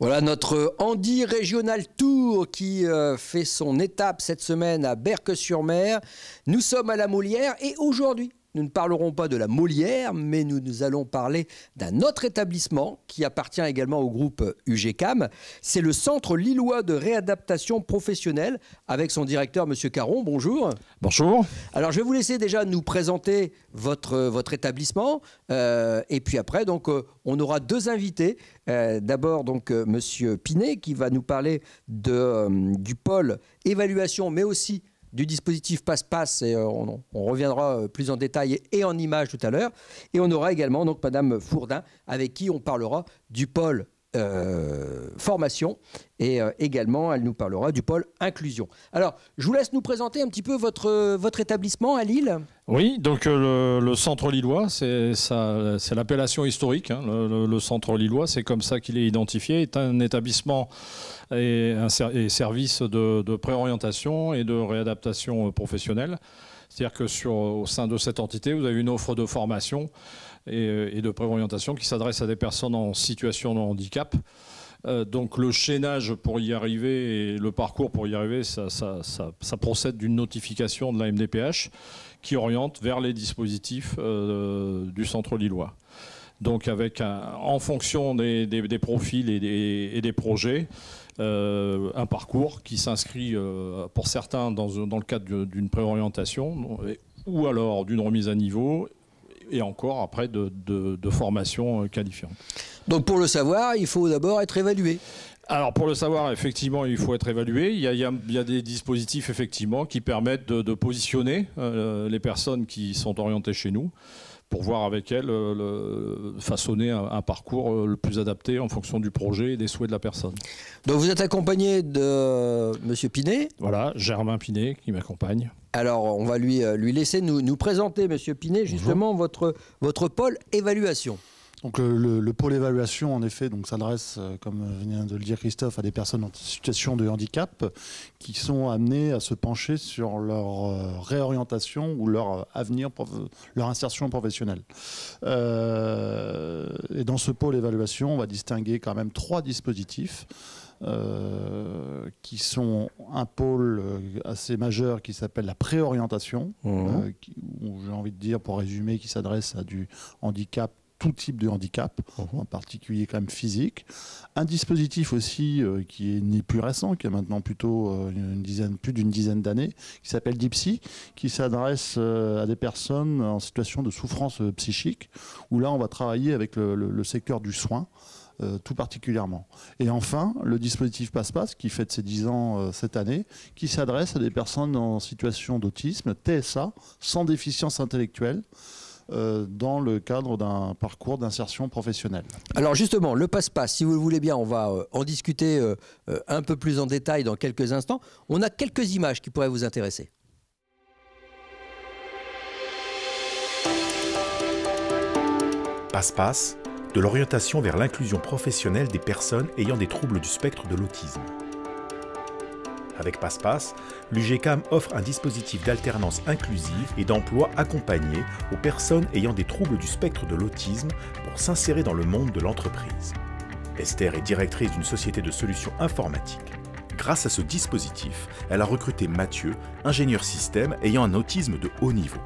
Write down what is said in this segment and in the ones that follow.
Voilà notre Andy Régional Tour qui fait son étape cette semaine à Berck-sur-Mer. Nous sommes à la Molière et aujourd'hui, nous ne parlerons pas de la Molière, mais nous allons parler d'un autre établissement qui appartient également au groupe UGCAM. C'est le Centre Lillois de réadaptation professionnelle avec son directeur, M. Caron. Bonjour. Bonjour. Alors, je vais vous laisser déjà nous présenter votre établissement. Et puis après, donc, on aura deux invités. D'abord, donc, M. Pinet qui va nous parler du pôle évaluation, mais aussi du dispositif Passe-Passe, et on reviendra plus en détail et en images tout à l'heure. Et on aura également donc Madame Fourdin, avec qui on parlera du pôle formation, et également elle nous parlera du pôle inclusion. Alors, je vous laisse nous présenter un petit peu votre établissement à Lille. Oui, donc le Centre Lillois, c'est l'appellation historique. Hein. Le Centre Lillois, c'est comme ça qu'il est identifié, est un établissement et service de préorientation et de réadaptation professionnelle. C'est-à-dire que au sein de cette entité, vous avez une offre de formation et de préorientation qui s'adresse à des personnes en situation de handicap. Donc le chaînage pour y arriver et le parcours pour y arriver, ça procède d'une notification de la MDPH qui oriente vers les dispositifs du Centre Lillois. Donc en fonction des profils et des projets, un parcours qui s'inscrit pour certains dans le cadre d'une préorientation ou alors d'une remise à niveau et encore après de formation qualifiante. Donc pour le savoir, il faut d'abord être évalué. Alors pour le savoir, effectivement, il faut être évalué. Il y a des dispositifs effectivement qui permettent de positionner les personnes qui sont orientées chez nous pour voir avec elles façonner un parcours le plus adapté en fonction du projet et des souhaits de la personne. Donc vous êtes accompagné de M. Pinet. Voilà, Germain Pinet qui m'accompagne. Alors on va lui laisser nous présenter, M. Pinet, justement votre pôle évaluation. Donc le pôle évaluation, en effet, s'adresse, comme vient de le dire Christophe, à des personnes en situation de handicap qui sont amenées à se pencher sur leur réorientation ou leur avenir, leur insertion professionnelle. Et dans ce pôle évaluation, on va distinguer quand même 3 dispositifs. Qui sont un pôle assez majeur qui s'appelle la préorientation, où j'ai envie de dire, pour résumer, qui s'adresse à du handicap, tout type de handicap, en particulier quand même physique. Un dispositif aussi qui n'est plus récent, qui a maintenant plutôt plus d'une dizaine d'années, qui s'appelle DIPSY, qui s'adresse à des personnes en situation de souffrance psychique, où là on va travailler avec le secteur du soin, tout particulièrement. Et enfin, le dispositif Passe-Passe, qui fête ses 10 ans cette année, qui s'adresse à des personnes en situation d'autisme, TSA, sans déficience intellectuelle, dans le cadre d'un parcours d'insertion professionnelle. Alors justement, le Passe-Passe, si vous le voulez bien, on va en discuter un peu plus en détail dans quelques instants. On a quelques images qui pourraient vous intéresser. Passe-Passe, de l'orientation vers l'inclusion professionnelle des personnes ayant des troubles du spectre de l'autisme. Avec Passe-Passe, l'UGCAM offre un dispositif d'alternance inclusive et d'emploi accompagné aux personnes ayant des troubles du spectre de l'autisme pour s'insérer dans le monde de l'entreprise. Esther est directrice d'une société de solutions informatiques. Grâce à ce dispositif, elle a recruté Mathieu, ingénieur système ayant un autisme de haut niveau.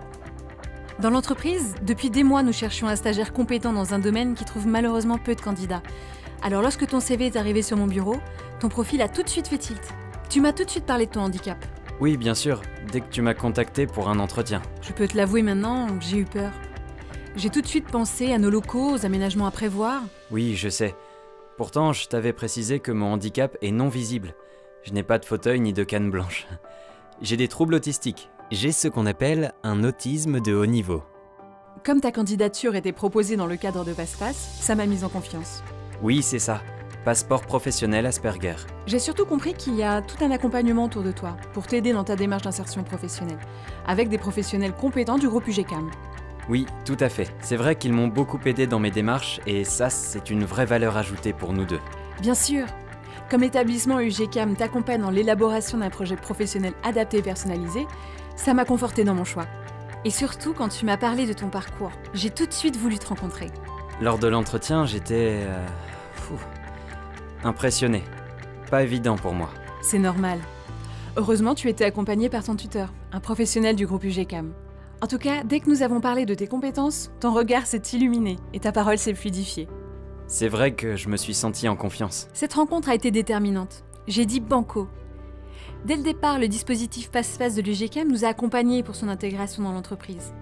Dans l'entreprise, depuis des mois, nous cherchions un stagiaire compétent dans un domaine qui trouve malheureusement peu de candidats. Alors lorsque ton CV est arrivé sur mon bureau, ton profil a tout de suite fait tilt. Tu m'as tout de suite parlé de ton handicap. Oui, bien sûr, dès que tu m'as contacté pour un entretien. Je peux te l'avouer maintenant, j'ai eu peur. J'ai tout de suite pensé à nos locaux, aux aménagements à prévoir. Oui, je sais. Pourtant, je t'avais précisé que mon handicap est non visible. Je n'ai pas de fauteuil ni de canne blanche. J'ai des troubles autistiques. J'ai ce qu'on appelle un autisme de haut niveau. Comme ta candidature était proposée dans le cadre de Passe-Passe, ça m'a mise en confiance. Oui, c'est ça. Passeport professionnel Asperger. J'ai surtout compris qu'il y a tout un accompagnement autour de toi pour t'aider dans ta démarche d'insertion professionnelle, avec des professionnels compétents du groupe UGCAM. Oui, tout à fait. C'est vrai qu'ils m'ont beaucoup aidé dans mes démarches et ça, c'est une vraie valeur ajoutée pour nous deux. Bien sûr. Comme l'établissement UGCAM t'accompagne dans l'élaboration d'un projet professionnel adapté et personnalisé, ça m'a conforté dans mon choix. Et surtout, quand tu m'as parlé de ton parcours, j'ai tout de suite voulu te rencontrer. Lors de l'entretien, j'étais... Impressionné. Pas évident pour moi. C'est normal. Heureusement, tu étais accompagné par ton tuteur, un professionnel du groupe UGCAM. En tout cas, dès que nous avons parlé de tes compétences, ton regard s'est illuminé et ta parole s'est fluidifiée. C'est vrai que je me suis senti en confiance. Cette rencontre a été déterminante. J'ai dit banco. Dès le départ, le dispositif Passe-Passe de l'UGCAM nous a accompagnés pour son intégration dans l'entreprise.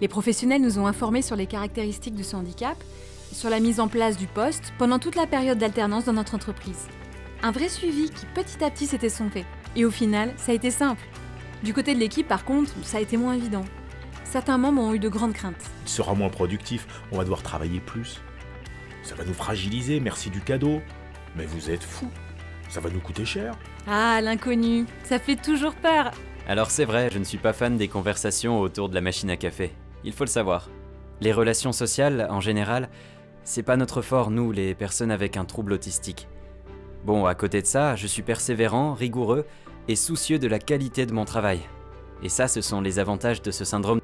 Les professionnels nous ont informés sur les caractéristiques de ce handicap et sur la mise en place du poste pendant toute la période d'alternance dans notre entreprise. Un vrai suivi qui petit à petit s'était fait. Et au final, ça a été simple. Du côté de l'équipe, par contre, ça a été moins évident. Certains membres ont eu de grandes craintes. Il sera moins productif, on va devoir travailler plus. Ça va nous fragiliser, merci du cadeau. Mais vous êtes fous, ça va nous coûter cher. Ah, l'inconnu, ça fait toujours peur. Alors c'est vrai, je ne suis pas fan des conversations autour de la machine à café. Il faut le savoir. Les relations sociales, en général, c'est pas notre fort, nous, les personnes avec un trouble autistique. Bon, à côté de ça, je suis persévérant, rigoureux et soucieux de la qualité de mon travail. Et ça, ce sont les avantages de ce syndrome.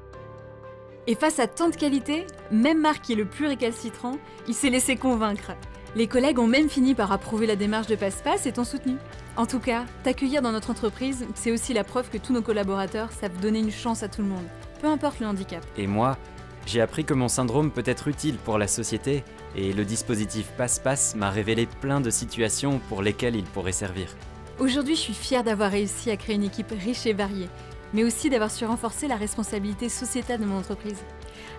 Et face à tant de qualités, même Marc, qui est le plus récalcitrant, il s'est laissé convaincre. Les collègues ont même fini par approuver la démarche de Passe-Passe et t'ont soutenu. En tout cas, t'accueillir dans notre entreprise, c'est aussi la preuve que tous nos collaborateurs savent donner une chance à tout le monde, peu importe le handicap. Et moi, j'ai appris que mon syndrome peut être utile pour la société et le dispositif Passe-Passe m'a révélé plein de situations pour lesquelles il pourrait servir. Aujourd'hui, je suis fière d'avoir réussi à créer une équipe riche et variée, mais aussi d'avoir su renforcer la responsabilité sociétale de mon entreprise.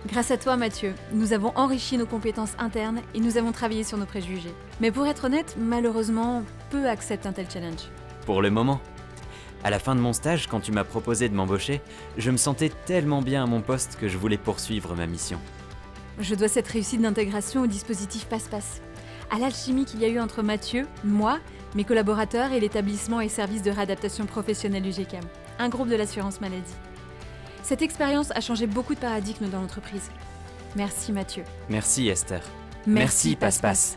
Grâce à toi, Mathieu, nous avons enrichi nos compétences internes et nous avons travaillé sur nos préjugés. Mais pour être honnête, malheureusement, peu acceptent un tel challenge. Pour le moment. À la fin de mon stage, quand tu m'as proposé de m'embaucher, je me sentais tellement bien à mon poste que je voulais poursuivre ma mission. Je dois cette réussite d'intégration au dispositif Passe-Passe, à l'alchimie qu'il y a eu entre Mathieu, moi, mes collaborateurs et l'établissement et service de réadaptation professionnelle UGCAM, un groupe de l'assurance maladie. Cette expérience a changé beaucoup de paradigmes dans l'entreprise. Merci Mathieu. Merci Esther. Merci Passe-Passe.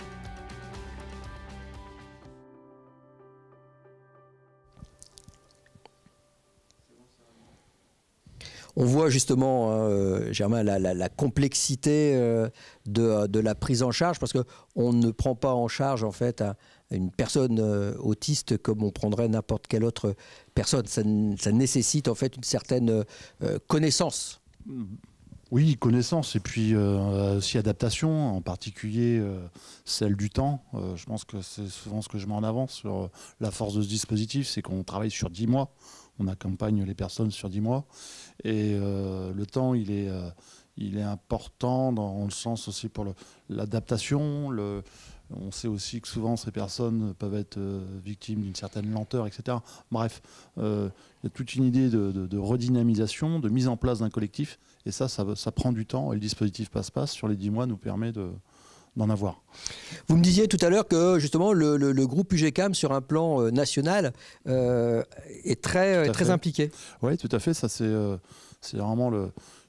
On voit justement, Germain, la complexité de la prise en charge, parce qu'on ne prend pas en charge en fait une personne autiste comme on prendrait n'importe quelle autre personne. Ça nécessite en fait une certaine connaissance. Oui, connaissance et puis aussi adaptation, en particulier celle du temps. Je pense que c'est souvent ce que je mets en avant sur la force de ce dispositif, c'est qu'on travaille sur 10 mois. On accompagne les personnes sur 10 mois. Et le temps, il est important dans le sens aussi pour l'adaptation. On sait aussi que souvent, ces personnes peuvent être victimes d'une certaine lenteur, etc. Bref, il y a toute une idée de redynamisation, de mise en place d'un collectif. Et ça prend du temps. Et le dispositif Passe-Passe, sur les 10 mois, nous permet d'en avoir. Vous me disiez tout à l'heure que justement le groupe UGCAM sur un plan national est très impliqué. Oui, tout à fait. Ça, c'est vraiment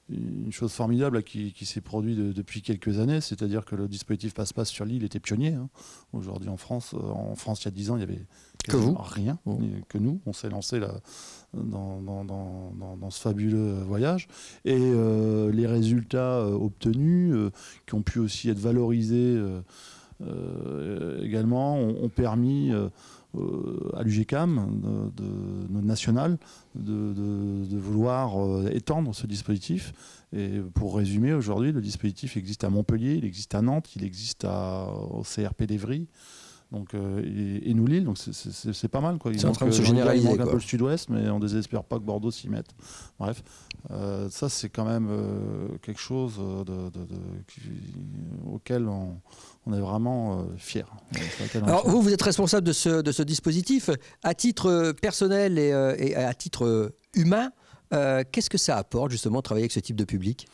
une chose formidable qui s'est produite depuis quelques années. C'est-à-dire que le dispositif Passe-Passe sur l'île était pionnier. Hein. Aujourd'hui en France, il y a 10 ans, il y avait rien que nous. On s'est lancé là, dans ce fabuleux voyage. Et les résultats obtenus, qui ont pu aussi être valorisés également, ont permis à l'UGCAM national de vouloir étendre ce dispositif. Et pour résumer, aujourd'hui, le dispositif existe à Montpellier, il existe à Nantes, il existe au CRP d'Evry. Donc, et nous Lille, donc c'est pas mal. C'est en train de se généraliser. Il manque un peu le sud-ouest, mais on ne désespère pas que Bordeaux s'y mette. Bref, ça c'est quand même quelque chose auquel on est vraiment fiers. Alors vous êtes responsable de ce dispositif. À titre personnel et à titre humain, qu'est-ce que ça apporte justement de travailler avec ce type de public ?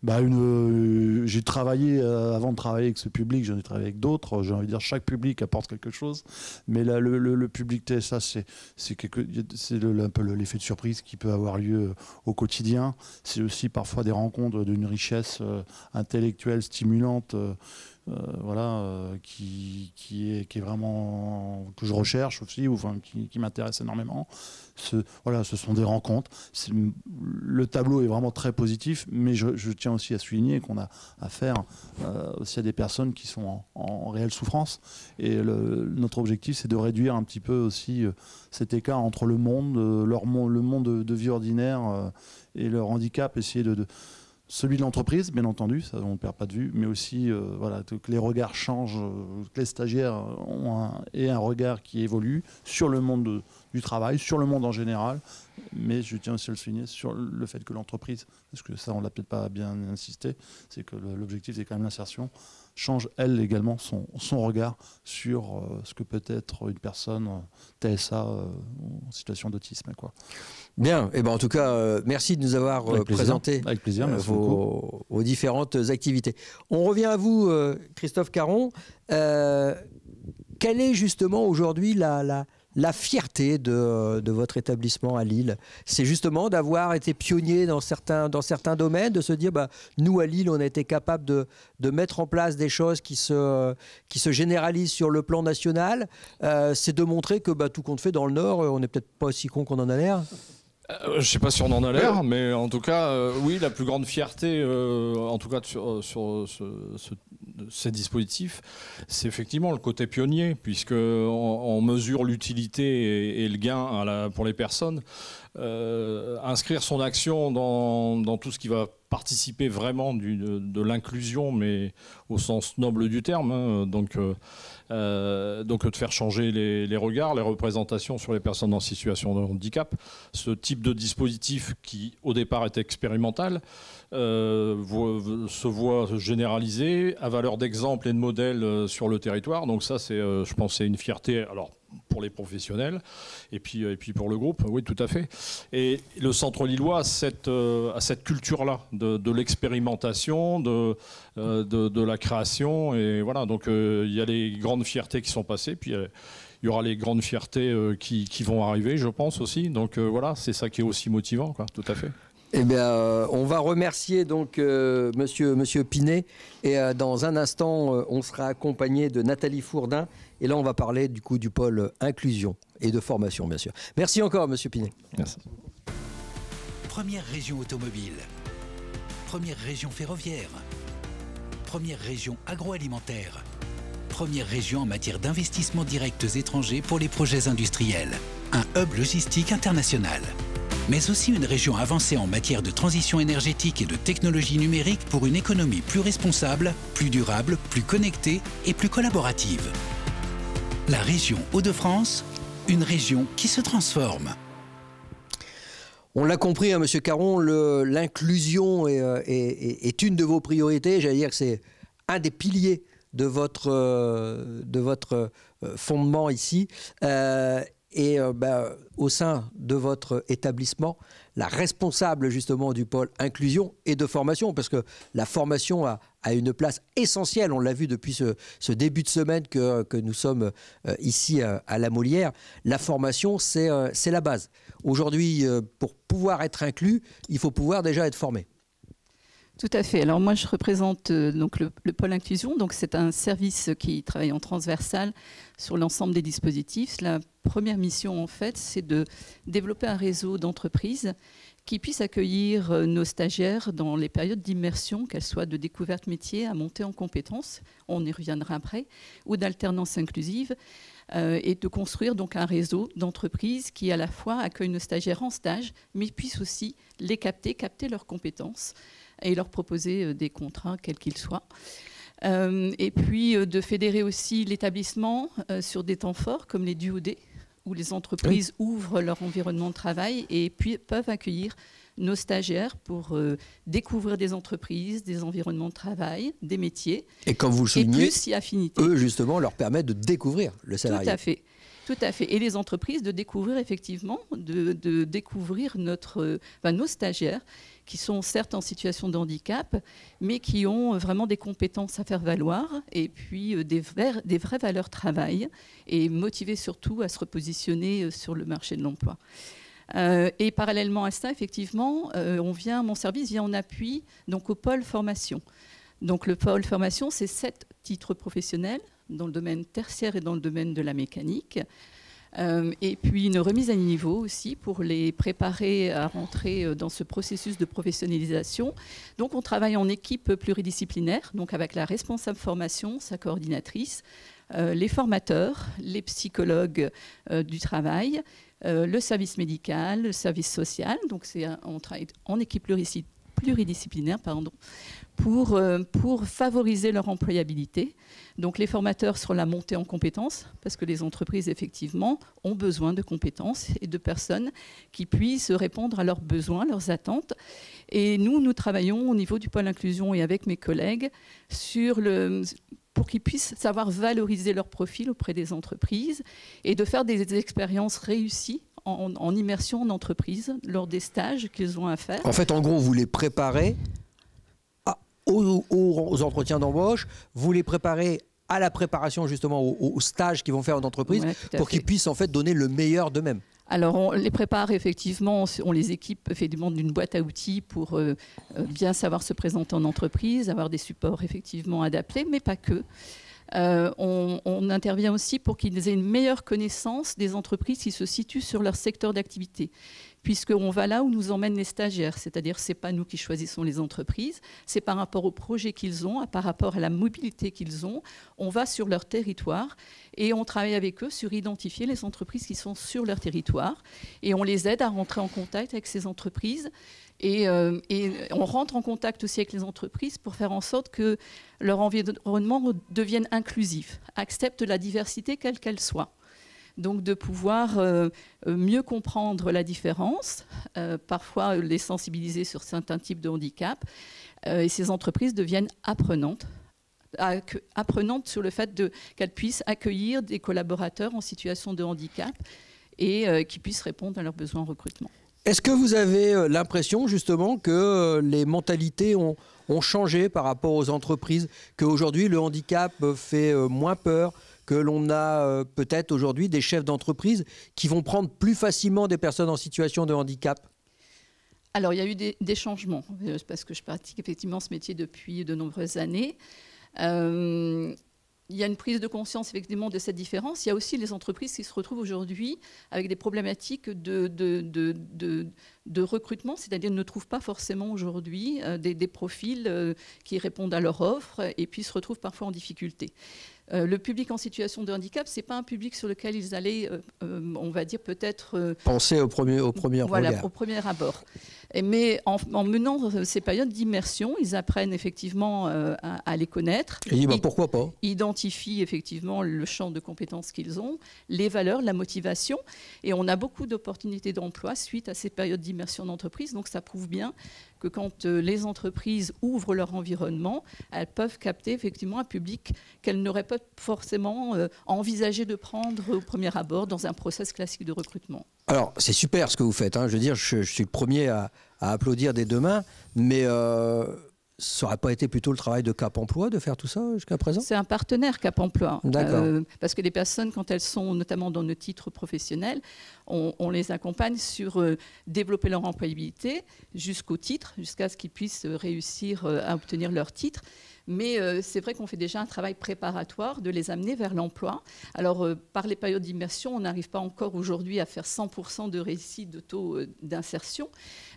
J'ai travaillé, avant de travailler avec ce public, j'en ai travaillé avec d'autres. J'ai envie de dire, chaque public apporte quelque chose. Mais là, le public TSA, c'est un peu l'effet de surprise qui peut avoir lieu au quotidien. C'est aussi parfois des rencontres d'une richesse intellectuelle stimulante. Qui est vraiment, que je recherche aussi, ou enfin, qui m'intéresse énormément. Ce sont des rencontres. Le tableau est vraiment très positif, mais je tiens tiens aussi à souligner qu'on a affaire aussi à des personnes qui sont en réelle souffrance. Et notre objectif, c'est de réduire un petit peu aussi cet écart entre le monde, le monde de vie ordinaire et leur handicap, essayer celui de l'entreprise, bien entendu, ça on ne perd pas de vue, mais aussi voilà, que les regards changent, que les stagiaires aient un regard qui évolue sur le monde du travail, sur le monde en général, mais je tiens aussi à le souligner sur le fait que l'entreprise, parce que ça on l'a peut-être pas bien insisté, c'est que l'objectif c'est quand même l'insertion, change elle également son regard sur ce que peut être une personne TSA en situation d'autisme, quoi. Bien, et ben en tout cas, merci de nous avoir présenté avec plaisir, vos différentes activités. On revient à vous, Christophe Caron. Quelle est justement aujourd'hui la fierté de votre établissement à Lille? C'est justement d'avoir été pionnier dans certains domaines, de se dire, nous à Lille, on a été capable de mettre en place des choses qui se généralisent sur le plan national. C'est de montrer que tout compte fait dans le Nord, on n'est peut-être pas aussi con qu'on en a l'air. Je ne sais pas si on en a l'air, mais en tout cas, oui, la plus grande fierté, en tout cas sur ces dispositifs, c'est effectivement le côté pionnier, puisqu'on mesure l'utilité et le gain pour les personnes. Inscrire son action dans tout ce qui va participer vraiment de l'inclusion, mais au sens noble du terme, hein, donc de faire changer les regards, les représentations sur les personnes en situation de handicap. Ce type de dispositif qui, au départ, est expérimental, se voit généralisé, à valeur d'exemple et de modèle sur le territoire. Donc ça, je pense, c'est une fierté. Alors, pour les professionnels et puis pour le groupe, oui, tout à fait. Et le Centre Lillois a cette culture-là de l'expérimentation, de la création, et voilà. Donc il y a les grandes fiertés qui sont passées, puis il y aura les grandes fiertés qui vont arriver, je pense aussi. Donc voilà, c'est ça qui est aussi motivant, quoi, tout à fait. Eh bien, on va remercier donc monsieur Pinet, et dans un instant, on sera accompagné de Nathalie Fourdin, et là, on va parler du coup du pôle inclusion et de formation, bien sûr. Merci encore, monsieur Pinet. Merci. Première région automobile, première région ferroviaire, première région agroalimentaire, première région en matière d'investissements directs étrangers pour les projets industriels, un hub logistique international, mais aussi une région avancée en matière de transition énergétique et de technologie numérique pour une économie plus responsable, plus durable, plus connectée et plus collaborative. La région Hauts-de-France, une région qui se transforme. On l'a compris, hein, monsieur Caron, l'inclusion est une de vos priorités. J'allais dire que c'est un des piliers de votre fondement ici. Au sein de votre établissement, la responsable justement du pôle inclusion et de formation, parce que la formation a une place essentielle, on l'a vu depuis ce début de semaine que nous sommes ici à la Molière. La formation, c'est la base. Aujourd'hui, pour pouvoir être inclus, il faut pouvoir déjà être formé. Tout à fait. Alors moi, je représente donc le pôle inclusion. Donc c'est un service qui travaille en transversal sur l'ensemble des dispositifs. La première mission, en fait, c'est de développer un réseau d'entreprises qui puissent accueillir nos stagiaires dans les périodes d'immersion, qu'elles soient de découverte métier à monter en compétences, on y reviendra après, ou d'alternance inclusive, et de construire donc un réseau d'entreprises qui à la fois accueillent nos stagiaires en stage, mais puissent aussi les capter leurs compétences et leur proposer des contrats, quels qu'ils soient. Et puis de fédérer aussi l'établissement sur des temps forts comme les DUOD, où les entreprises ouvrent leur environnement de travail et puis peuvent accueillir nos stagiaires pour découvrir des entreprises, des environnements de travail, des métiers. Et comme vous le soulignez, et plus si affinité. Eux, justement, leur permettent de découvrir le salarié. Tout à fait. Tout à fait. Et les entreprises de découvrir effectivement, de découvrir nos stagiaires qui sont certes en situation de handicap, mais qui ont vraiment des compétences à faire valoir et puis des vraies valeurs travail et motivés surtout à se repositionner sur le marché de l'emploi. Et parallèlement à ça, effectivement, mon service vient en appui donc, au pôle formation. Donc le pôle formation, c'est 7 titres professionnels dans le domaine tertiaire et dans le domaine de la mécanique, Et puis une remise à niveau aussi pour les préparer à rentrer dans ce processus de professionnalisation. Donc on travaille en équipe pluridisciplinaire, donc avec la responsable formation, sa coordinatrice, les formateurs, les psychologues du travail, le service médical, le service social. Donc on travaille en équipe pluridisciplinaire, pour favoriser leur employabilité. Donc les formateurs sur la montée en compétences, parce que les entreprises, effectivement, ont besoin de compétences et de personnes qui puissent répondre à leurs besoins, leurs attentes. Et nous travaillons au niveau du pôle inclusion et avec mes collègues pour qu'ils puissent savoir valoriser leur profil auprès des entreprises et de faire des expériences réussies en immersion en entreprise lors des stages qu'ils ont à faire. En fait, en gros, vous les préparez aux entretiens d'embauche, vous les préparez à la préparation justement aux stages qu'ils vont faire en entreprise, pour qu'ils puissent en fait donner le meilleur d'eux-mêmes. Alors on les prépare effectivement, on les équipe effectivement d'une boîte à outils pour bien savoir se présenter en entreprise, avoir des supports effectivement adaptés, mais pas que. On intervient aussi pour qu'ils aient une meilleure connaissance des entreprises qui se situent sur leur secteur d'activité, puisqu'on va là où nous emmènent les stagiaires, c'est-à-dire ce n'est pas nous qui choisissons les entreprises, c'est par rapport au projet qu'ils ont, par rapport à la mobilité qu'ils ont, on va sur leur territoire et on travaille avec eux sur identifier les entreprises qui sont sur leur territoire et on les aide à rentrer en contact avec ces entreprises. Et on rentre en contact aussi avec les entreprises pour faire en sorte que leur environnement devienne inclusif, accepte la diversité quelle qu'elle soit. Donc de pouvoir mieux comprendre la différence, parfois les sensibiliser sur certains types de handicap, et ces entreprises deviennent apprenantes sur le fait qu'elles puissent accueillir des collaborateurs en situation de handicap et qui puissent répondre à leurs besoins en recrutement. Est-ce que vous avez l'impression justement que les mentalités ont changé par rapport aux entreprises, qu'aujourd'hui le handicap fait moins peur, que l'on a peut-être aujourd'hui des chefs d'entreprise qui vont prendre plus facilement des personnes en situation de handicap? Alors il y a eu des changements, parce que je pratique effectivement ce métier depuis de nombreuses années. Il y a une prise de conscience effectivement de cette différence. Il y a aussi les entreprises qui se retrouvent aujourd'hui avec des problématiques de recrutement, c'est-à-dire ne trouvent pas forcément aujourd'hui des profils qui répondent à leur offre et puis se retrouvent parfois en difficulté. Le public en situation de handicap, ce n'est pas un public sur lequel ils allaient, on va dire peut-être... penser au premier voilà, regard. Au premier abord. Mais en menant ces périodes d'immersion, ils apprennent effectivement à les connaître. Et pourquoi pas? Identifient effectivement le champ de compétences qu'ils ont, les valeurs, la motivation. Et on a beaucoup d'opportunités d'emploi suite à ces périodes d'immersion d'entreprise. Donc ça prouve bien que quand les entreprises ouvrent leur environnement, elles peuvent capter effectivement un public qu'elles n'auraient pas forcément envisagé de prendre au premier abord dans un process classique de recrutement. Alors, c'est super ce que vous faites, hein. Je veux dire, je suis le premier à applaudir des deux mains, mais ça n'aurait pas été plutôt le travail de Cap Emploi de faire tout ça jusqu'à présent? C'est un partenaire Cap Emploi. D'accord. Parce que les personnes, quand elles sont notamment dans nos titres professionnels, on les accompagne sur développer leur employabilité jusqu'au titre, jusqu'à ce qu'ils puissent réussir à obtenir leur titre. Mais c'est vrai qu'on fait déjà un travail préparatoire de les amener vers l'emploi. Alors, par les périodes d'immersion, on n'arrive pas encore aujourd'hui à faire 100% de réussite de taux d'insertion.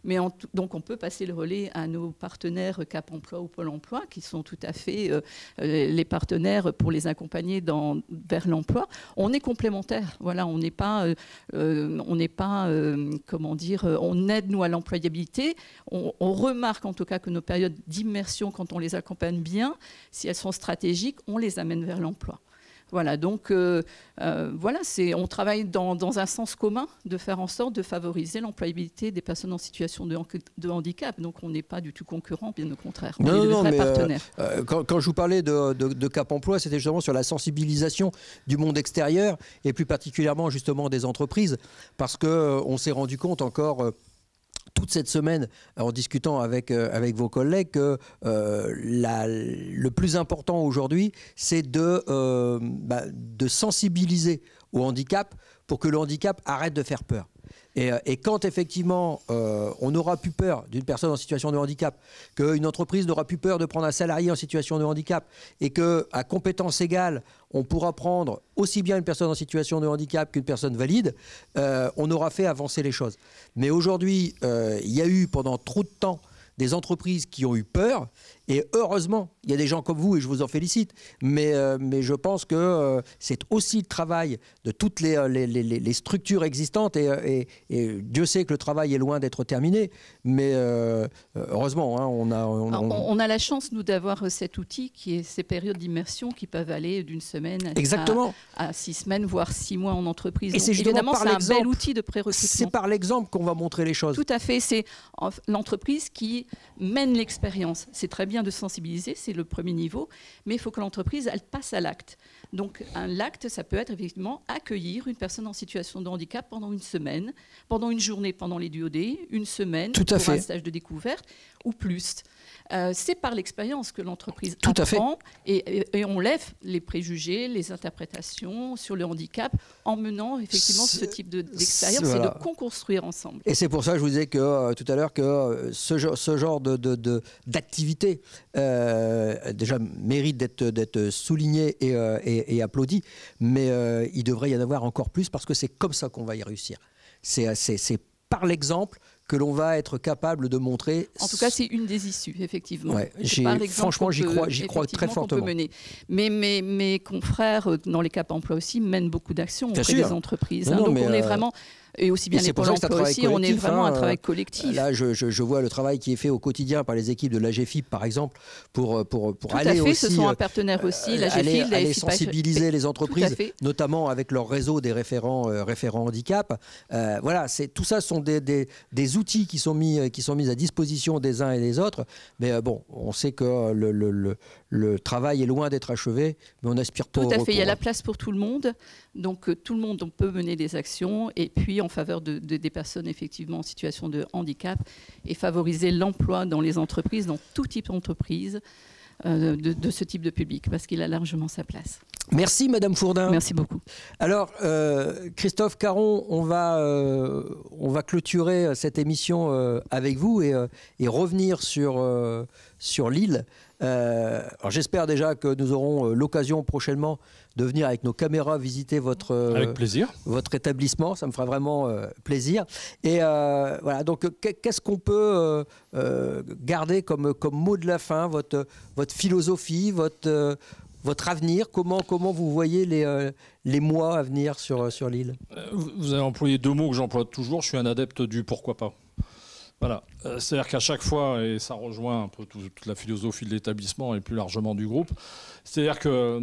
Mais donc, on peut passer le relais à nos partenaires Cap Emploi ou Pôle Emploi, qui sont tout à fait les partenaires pour les accompagner vers l'emploi. On est complémentaires. Voilà, on n'est pas, comment dire, on aide, nous, à l'employabilité. On remarque, en tout cas, que nos périodes d'immersion, quand on les accompagne bien, si elles sont stratégiques, on les amène vers l'emploi. Voilà, donc voilà, on travaille dans un sens commun de faire en sorte de favoriser l'employabilité des personnes en situation de handicap. Donc on n'est pas du tout concurrents, bien au contraire. On est de vrais partenaires. Quand je vous parlais de Cap Emploi, c'était justement sur la sensibilisation du monde extérieur et plus particulièrement justement des entreprises, parce qu'on s'est rendu compte encore... toute cette semaine, en discutant avec vos collègues, que le plus important aujourd'hui, c'est de sensibiliser au handicap pour que le handicap arrête de faire peur. Et quand effectivement on aura plus peur d'une personne en situation de handicap, qu'une entreprise n'aura plus peur de prendre un salarié en situation de handicap, et qu'à compétences égales, on pourra prendre aussi bien une personne en situation de handicap qu'une personne valide, on aura fait avancer les choses. Mais aujourd'hui, il y a eu pendant trop de temps des entreprises qui ont eu peur, et heureusement, il y a des gens comme vous, et je vous en félicite, mais je pense que c'est aussi le travail de toutes les structures existantes, et Dieu sait que le travail est loin d'être terminé, mais heureusement, hein, on a la chance, nous, d'avoir cet outil qui est ces périodes d'immersion qui peuvent aller d'une semaine à 6 semaines, voire 6 mois en entreprise. Et donc, évidemment, c'est un bel outil de pré-recrutement. C'est par l'exemple qu'on va montrer les choses. Tout à fait, c'est l'entreprise qui mène l'expérience. C'est très bien de sensibiliser, c'est le premier niveau, mais il faut que l'entreprise, elle passe à l'acte. Donc l'acte, ça peut être effectivement accueillir une personne en situation de handicap pendant une semaine, pendant une journée, pendant les DOD, une semaine pour un stage de découverte ou plus. C'est par l'expérience que l'entreprise apprend et on lève les préjugés, les interprétations sur le handicap en menant effectivement ce type d'expérience et de co-construire ensemble. Et c'est pour ça que je vous disais que, tout à l'heure que ce genre d'activité déjà mérite d'être souligné et applaudi, mais il devrait y en avoir encore plus parce que c'est comme ça qu'on va y réussir. C'est par l'exemple que l'on va être capable de montrer. En tout cas, c'est une des issues, effectivement. Ouais, franchement, j'y crois très fortement. Mais mes confrères dans les Cap Emploi aussi mènent beaucoup d'actions auprès des entreprises. Donc on est vraiment... Et aussi bien les Pôle emploi aussi, on est vraiment un travail collectif. Là, je vois le travail qui est fait au quotidien par les équipes de l'AGFIP, par exemple, pour aller aussi... ce sont un partenaire aussi, l'AGFIP, aller sensibiliser les entreprises, notamment avec leur réseau des référents handicap. Voilà, tout ça sont des outils qui sont mis à disposition des uns et des autres. Mais bon, on sait que le travail est loin d'être achevé, mais on aspire pas au retour. Tout à fait, il y a la place pour tout le monde. Donc tout le monde peut mener des actions et puis en faveur des personnes effectivement en situation de handicap et favoriser l'emploi dans les entreprises, dans tout type d'entreprise de ce type de public parce qu'il a largement sa place. Merci Madame Fourdin. Merci beaucoup. Alors Christophe Caron, on va clôturer cette émission avec vous et revenir sur Lille. Alors j'espère déjà que nous aurons l'occasion prochainement de venir avec nos caméras visiter votre établissement. Ça me fera vraiment plaisir. Et voilà, donc qu'est-ce qu'on peut garder comme mot de la fin, votre philosophie, votre avenir, comment vous voyez les mois à venir sur l'île? Vous avez employé 2 mots que j'emploie toujours. Je suis un adepte du pourquoi pas. Voilà, c'est-à-dire qu'à chaque fois, et ça rejoint un peu toute la philosophie de l'établissement et plus largement du groupe, c'est-à-dire que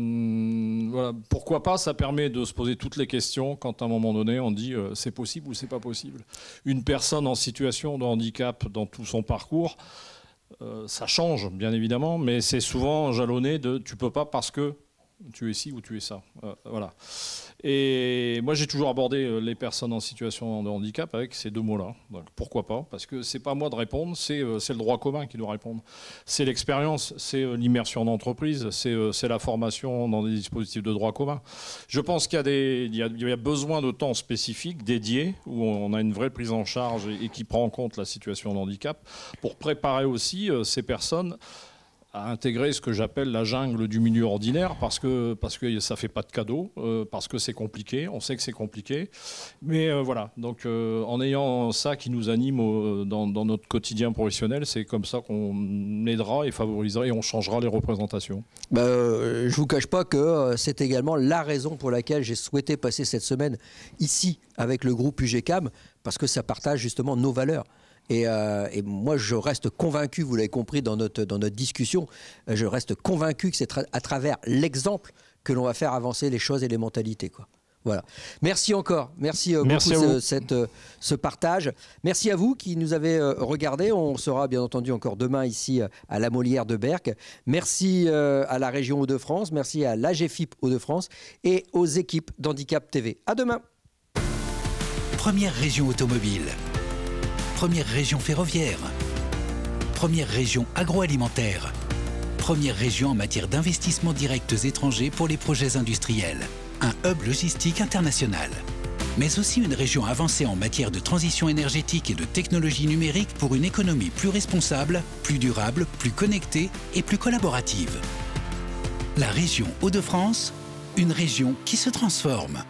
voilà, pourquoi pas, ça permet de se poser toutes les questions quand à un moment donné on dit c'est possible ou c'est pas possible. Une personne en situation de handicap dans tout son parcours, ça change bien évidemment, mais c'est souvent jalonné de tu peux pas parce que tu es ci ou tu es ça. Voilà. Et moi, j'ai toujours abordé les personnes en situation de handicap avec ces 2 mots-là. Donc, pourquoi pas? Parce que c'est pas moi de répondre, c'est le droit commun qui doit répondre. C'est l'expérience, c'est l'immersion d'entreprise, c'est la formation dans des dispositifs de droit commun. Je pense qu'il y a besoin de temps spécifique, dédié, où on a une vraie prise en charge et qui prend en compte la situation de handicap, pour préparer aussi ces personnes à intégrer ce que j'appelle la jungle du milieu ordinaire parce que ça fait pas de cadeau, parce que c'est compliqué, on sait que c'est compliqué. Mais voilà, donc en ayant ça qui nous anime dans notre quotidien professionnel, c'est comme ça qu'on aidera et favorisera et on changera les représentations. Je vous cache pas que c'est également la raison pour laquelle j'ai souhaité passer cette semaine ici avec le groupe UGCAM, parce que ça partage justement nos valeurs. Et moi, je reste convaincu, vous l'avez compris dans notre discussion, je reste convaincu que c'est à travers l'exemple que l'on va faire avancer les choses et les mentalités, quoi. Voilà. Merci encore. Merci beaucoup ce partage. Merci à vous qui nous avez regardés. On sera bien entendu encore demain ici à la Molière de Berck. Merci à la région Hauts-de-France. Merci à l'AGFIP Hauts-de-France et aux équipes d'Handicap TV. À demain. Première région automobile. Première région ferroviaire, première région agroalimentaire, première région en matière d'investissements directs étrangers pour les projets industriels, un hub logistique international. mais aussi une région avancée en matière de transition énergétique et de technologie numérique pour une économie plus responsable, plus durable, plus connectée et plus collaborative. La région Hauts-de-France, une région qui se transforme.